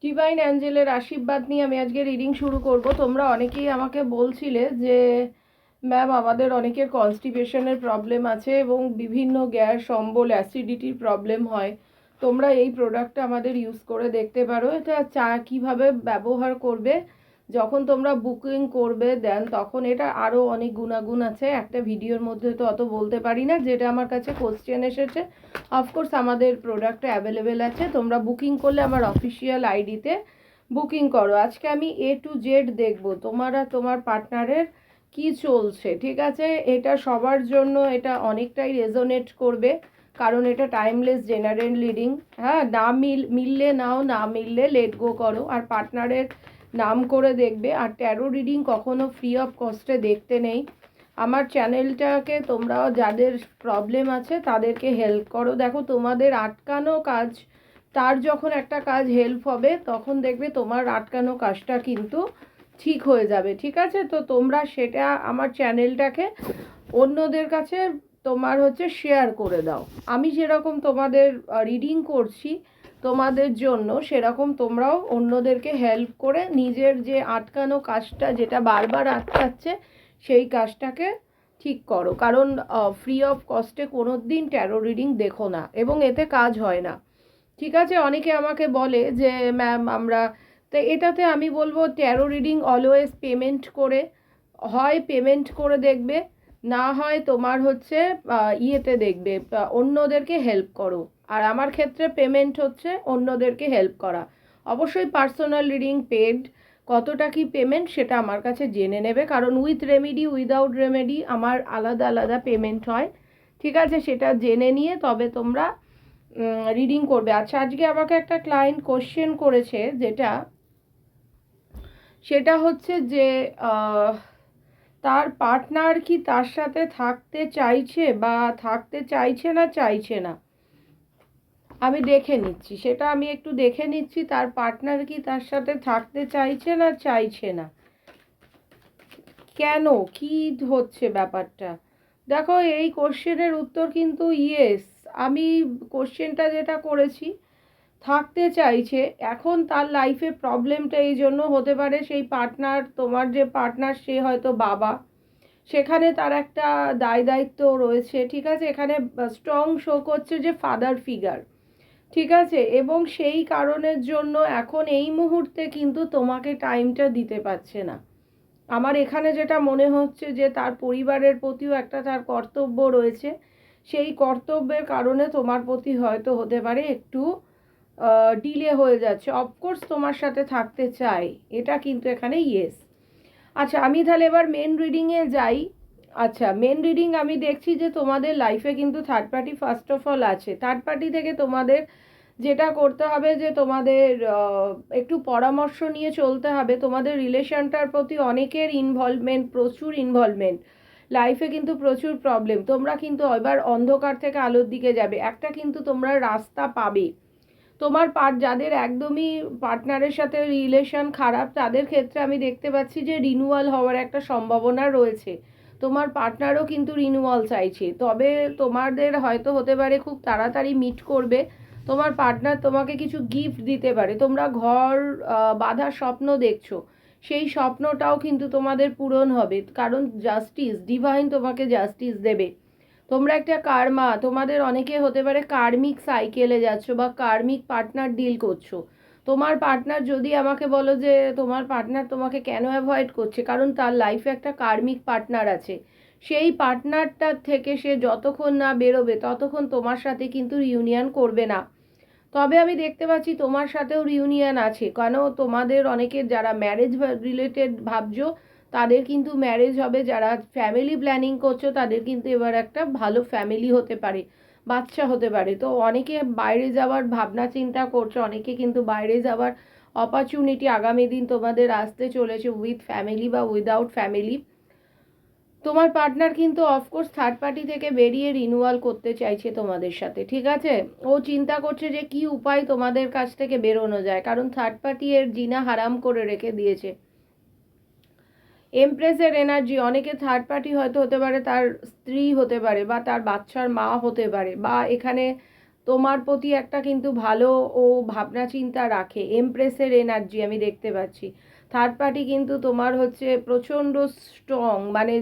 Divine অ্যাঞ্জেলের আশীর্বাদ নিয়ে আমি আজকে রিডিং শুরু করব। তোমরা অনেকেই আমাকে বলছিলে যে ম্যাম আমাদের অনেকের কনস্টিপেশনের প্রবলেম আছে এবং বিভিন্ন গ্যাস অম্বল অ্যাসিডিটির প্রবলেম হয়। তোমরা এই প্রোডাক্টটা আমাদের ইউজ করে দেখতে পারো। এটা কীভাবে ব্যবহার করবে যখন তোমরা বুকিং করবে দেন তখন এটা আরও অনেক গুণাগুণ আছে, একটা ভিডিওর মধ্যে তো অত বলতে পারি না। যেটা আমার কাছে কোশ্চেন এসেছে, অফকোর্স আমাদের প্রোডাক্টটা অ্যাভেলেবেল আছে। তোমরা বুকিং করলে আমার অফিসিয়াল আইডিতে বুকিং করো। আজকে আমি A to Z দেখবো তোমার পার্টনারের কি চলছে, ঠিক আছে? এটা সবার জন্য এটা অনেকটাই রেজোনেট করবে, কারণ এটা টাইমলেস জেনারেল রিডিং। হ্যাঁ, না মিললে নাও, না মিললে লেট গো করো, আর পার্টনারের নাম করে দেখবে। আর ট্যারো রিডিং কখনো ফ্রি অফ কস্টে দেখতে নেই। আমার চ্যানেলটাকে তোমরা যাদের প্রবলেম আছে তাদেরকে হেল্প করো। দেখো, তোমাদের আটকানো কাজ, তার যখন একটা কাজ হেল্প হবে তখন দেখবে তোমার আটকানো কাজটা কিন্তু ঠিক হয়ে যাবে, ঠিক আছে? তো তোমরা সেটা আমার চ্যানেলটাকে অন্যদের কাছে শেয়ার করে দাও। আমি যেরকম তোমাদের রিডিং করছি তোমাদের জন্য, সেরকম তোমরাও অন্যদেরকে হেল্প করে নিজের যে আটকানো কাজটা, যেটা বারবার আটকাচ্ছে, সেই কাজটাকে ঠিক করো। কারণ ফ্রি অফ কস্টে কোনো দিন ট্যারো রিডিং দেখো না, এবং এতে কাজ হয় না, ঠিক আছে? অনেকে আমাকে বলে যে ম্যাম আমরা, তো এটাতে আমি বলবো ট্যারো রিডিং অলওয়েজ পেমেন্ট করে, হয় পেমেন্ট করে দেখবে, না হয় তোমার ইয়েতে দেখবে, অন্যদেরকে হেল্প করো। আর আমার ক্ষেত্রে পেমেন্ট হচ্ছে অন্যদেরকে হেল্প করা। অবশ্যই পার্সোনাল রিডিং পেড, কতটা কি পেমেন্ট সেটা আমার কাছে জেনে নেবে, কারণ উইথ রেমেডি উইদাউট রেমেডি আমার আলাদা আলাদা পেমেন্ট হয়, ঠিক আছে? সেটা জেনে নিয়ে তবে তোমরা রিডিং করবে। আচ্ছা, আজকে আমাকে একটা ক্লায়েন্ট কোশ্চেন করেছে, সেটা হচ্ছে যে তার পার্টনার কি তার সাথে থাকতে চাইছে, বা থাকতে চাইছে না চাইছে না। আমি দেখে নিচ্ছি, সেটা আমি একটু দেখে নিচ্ছি, তার পার্টনার কি তার সাথে থাকতে চাইছে না চাইছে না, কেন, কি হচ্ছে ব্যাপারটা। দেখো, এই কোশ্চেনের উত্তর কিন্তু ইয়েস। আমি কোশ্চেনটা যেটা করেছি, থাকতে চাইছে। এখন তার লাইফে প্রবলেমটা এই জন্য হতে পারে, সেই পার্টনার, তোমার যে পার্টনার সে হয়তো বাবা, সেখানে তার একটা দায় দায়িত্ব রয়েছে, ঠিক আছে? এখানে স্ট্রং শো করছে যে ফাদার ফিগার, ঠিক আছে? এবং সেই কারণের জন্য এখন এই মুহূর্তে কিন্তু তোমাকে টাইমটা দিতে পারছে না। আমার এখানে যেটা মনে হচ্ছে যে তার পরিবারের প্রতিও একটা তার কর্তব্য রয়েছে, সেই কর্তব্যের কারণে তোমার প্রতি হয়তো হতে পারে একটু ডিলে হয়ে যাচ্ছে। অফকোর্স তোমার সাথে থাকতে চাই, এটা কিন্তু এখানে ইয়েস। আচ্ছা, আমি তাহলে এবার মেন রিডিংয়ে যাই। আচ্ছা, মেন রিডিং আমি দেখছি যে তোমাদের লাইফে কিন্তু third party first of all আছে। থার্ড পার্টি থেকে তোমাদের যেটা করতে হবে যে তোমাদের একটু পরামর্শ নিয়ে চলতে হবে। তোমাদের রিলেশনটার প্রতি অনেকের ইনভলভমেন্ট, প্রচুর ইনভলভমেন্ট, লাইফে কিন্তু প্রচুর প্রবলেম। তোমরা কিন্তু এবার অন্ধকার থেকে আলোর দিকে যাবে, একটা কিন্তু তোমরা রাস্তা পাবে। তোমার যাদের একদমই পার্টনারের সাথে রিলেশন খারাপ, তাদের ক্ষেত্রে আমি দেখতে পাচ্ছি যে রিনিউয়াল হওয়ার একটা সম্ভাবনা রয়েছে। তোমার পার্টনারও কিন্তু রিনিউয়াল চাইছে, তবে তোমাদের হয়তো হতে পারে খুব তাড়াতাড়ি মিট করবে। তোমার পার্টনার তোমাকে কিছু গিফট দিতে পারে। তোমরা ঘর বাঁধার স্বপ্ন দেখছো, সেই স্বপ্নটাও কিন্তু তোমাদের পূরণ হবে, কারণ জাস্টিস, ডিভাইন তোমাকে জাস্টিস দেবে। তোমরা একটা কার্মা, তোমাদের অনেকে হতে পারে কার্মিক সাইকেলে যাচ্ছ বা কার্মিক পার্টনার ডিল করছো। তোমার পার্টনার, যদি আমাকে বলো যে তোমার পার্টনার তোমাকে কেন অ্যাভয়েড করছে, কারণ তার লাইফে একটা কার্মিক পার্টনার আছে। সেই পার্টনারটার থেকে সে যতক্ষণ না বেরোবে ততক্ষণ তোমার সাথে কিন্তু রিউনিয়ন করবে না। তবে আমি দেখতে পাচ্ছি তোমার সাথেও রিউনিয়ন আছে, কেন তোমাদের অনেকের যারা ম্যারেজ রিলেটেড ভাবছো তাদের কিন্তু ম্যারেজ হবে। যারা ফ্যামিলি প্ল্যানিং করছো তাদের কিন্তু এবার একটা ভালো ফ্যামিলি হতে পারে, বাচ্চা হতে পারে। তো অনেকে বাইরে যাওয়ার ভাবনা চিন্তা করছো, অনেকে কিন্তু বাইরে যাওয়ার অপরচুনিটি আগামী দিন তোমাদের আসতে চলেছে, উইথ ফ্যামিলি বা উইদাউট ফ্যামিলি। তোমার পার্টনার কিন্তু অফকোর্স থার্ড পার্টি থেকে বেরিয়ে রিনিউয়াল করতে চাইছে তোমাদের সাথে, ঠিক আছে? ও চিন্তা করছে যে কি উপায় তোমাদের কাছ থেকে বেরোনো যায়, কারণ থার্ড পার্টি এর জিনা হারাম করে রেখে দিয়েছে। এমপ্রেসের এনার্জি, অনেকে থার্ড পার্টি হয়তো হতে পারে তার স্ত্রী হতে পারে, বা তার বাচ্চার মা হতে পারে, বা এখানে তোমার প্রতি একটা কিন্তু ভালো ও ভাবনা চিন্তা রাখে, এমপ্রেসের এনার্জি আমি দেখতে পাচ্ছি। থার্ড পার্টি কিন্তু তোমার হচ্ছে প্রচণ্ড স্ট্রং, মানে